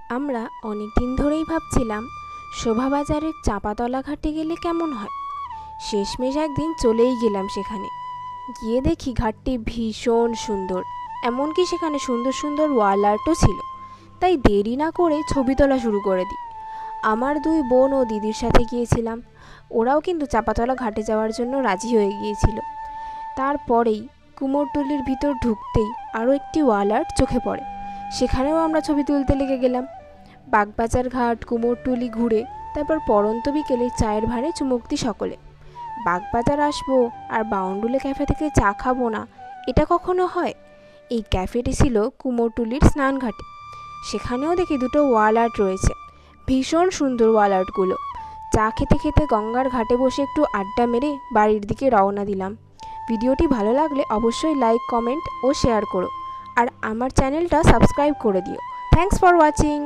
আমরা অনেক দিন ধরেই ভাবছিলাম শোভাবাজারের চাঁপাতলা ঘাটে গেলে কেমন হয়। শেষমেশ একদিন চলেই গেলাম সেখানে। গিয়ে দেখি ঘাটটি ভীষণ সুন্দর, এমনকি সেখানে সুন্দর সুন্দর ওয়াল আর্টও ছিল। তাই দেরি না করে ছবি তোলা শুরু করে দিই। আমার দুই বোন ও দিদির সাথে গিয়েছিলাম। ওরাও কিন্তু চাঁপাতলা ঘাটে যাওয়ার জন্য রাজি হয়ে গিয়েছিল। তারপরেই কুমোরটুলির ভিতর ঢুকতেই আরও একটি ওয়াল আর্ট চোখে পড়ে। সেখানেও আমরা ছবি তুলতে লেগে গেলাম। বাগবাজার ঘাট কুমোরটুলি ঘুরে তারপর পড়ন্ত বিকেলে চায়ের ভারে চুমুক দিই সকলে। বাগবাজার আসবো আর বাউন্ডুলে ক্যাফে থেকে চা খাবো না, এটা কখনো হয়? এই ক্যাফেটি ছিল কুমোরটুলির স্নানঘাটে। সেখানেও দেখি দুটো ওয়াল আর্ট রয়েছে, ভীষণ সুন্দর ওয়াল আর্টগুলো। চা খেতে খেতে গঙ্গার ঘাটে বসে একটু আড্ডা মেরে বাড়ির দিকে রওনা দিলাম। ভিডিওটি ভালো লাগলে অবশ্যই লাইক, কমেন্ট ও শেয়ার করো। আর আমার চ্যানেলটা সাবস্ক্রাইব করে দিও। Thanks for watching.